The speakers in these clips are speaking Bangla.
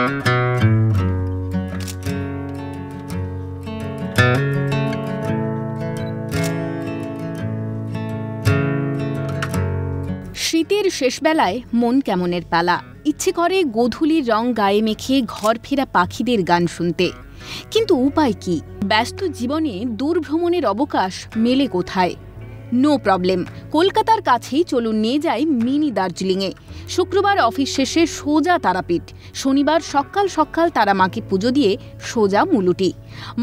শীতের শেষবেলায় মন কেমনের পালা, ইচ্ছে করে গোধূলির রং গায়ে মেখে ঘর ফেরা পাখিদের গান শুনতে। কিন্তু উপায় কি? ব্যস্ত জীবনে দূর ভ্রমণের অবকাশ মেলে কোথায়? নো প্রবলেম, কলকাতার কাছেই চলুন নিয়ে যাই মিনি দার্জিলিংয়ে। শুক্রবার অফিস শেষে সোজা তারাপীঠ, শনিবার সকাল সকাল তারা মাকে পুজো দিয়ে সোজা মুলুটি।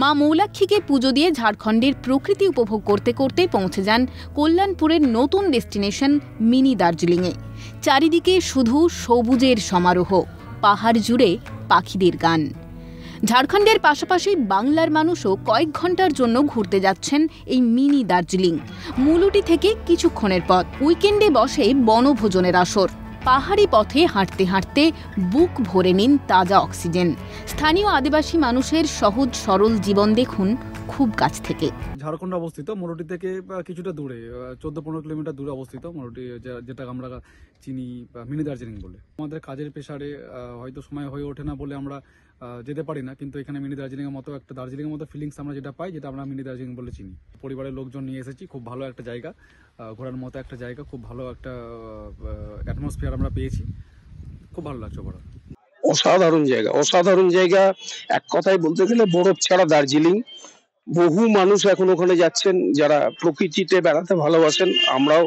মা মৌলাক্ষীকে পুজো দিয়ে ঝাড়খণ্ডের প্রকৃতি উপভোগ করতে করতে পৌঁছে যান কল্যাণপুরের নতুন ডেস্টিনেশন মিনি দার্জিলিংয়ে। চারিদিকে শুধু সবুজের সমারোহ, পাহাড় জুড়ে পাখিদের গান। ঝাড়খণ্ডের পাশাপাশি বাংলার মানুষও কয়েক ঘন্টার জন্য ঘুরতে যাচ্ছেন এই মিনি দার্জিলিং। মুলুটি থেকে কিছুক্ষণের পথ। উইকেন্ডে বসে বনভোজনের আসর। পাহাড়ি পথে হাঁটতে হাঁটতে বুক ভরে নিন তাজা অক্সিজেন। স্থানীয় আদিবাসী মানুষের সহজ সরল জীবন দেখুন খুব কাছ থেকে। ঝাড়খণ্ড অবস্থিত, মুলুটি থেকে কিছুটা দূরে, 14-15 কিলোমিটার দূরে অবস্থিত মুলুটি, যেটা আমরা চিনি মিনি দার্জিলিং বলে। আমাদের কাজের পেশারে হয়তো সময় হয়ে ওঠে না বলে আমরা যেতে পারি না, কিন্তু এখানে মিনি দার্জিলিং এর মতো একটা দার্জিলিং এর মতো ফিলিংস আমরা যেটা পাই, যেটা আমরা মিনি দার্জিলিং বলে চিনি। পরিবারের লোকজন নিয়ে এসেছি, খুব ভালো একটা জায়গা, ঘোরার মতো একটা জায়গা, খুব ভালো একটা অ্যাটমসফিয়ার আমরা পেয়েছি, খুব ভালো লাগছে। বড় অসাধারণ জায়গা, অসাধারণ জায়গা। এক কথায় বলতে গেলে বরফ ছাড়া দার্জিলিং। বহু মানুষ এখন ওখানে যাচ্ছেন যারা প্রকৃতিতে বেড়াতে ভালোবাসেন। আমরাও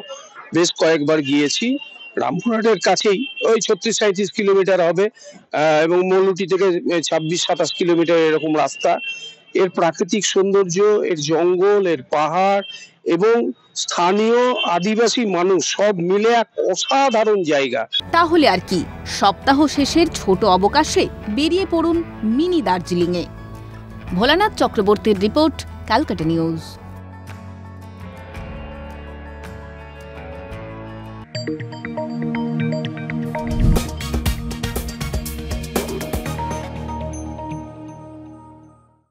বেশ কয়েকবার গিয়েছি। রামপুরহাটের কাছেই, ওই 36-37 কিলোমিটার হবে, এবং মৌলুটি থেকে 26-27 কিলোমিটার এরকম রাস্তা। এর প্রাকৃতিক সৌন্দর্য, এর জঙ্গল, এর পাহাড় এবং স্থানীয় আদিবাসী মানুষ সব মিলে এক অসাধারণ জায়গা। তাহলে আর কি, সপ্তাহ শেষের ছোট অবকাশে বেরিয়ে পড়ুন মিনি দার্জিলিংয়ে। ভোলানাথ চক্রবর্তীর রিপোর্ট, ক্যালকাটা নিউজ।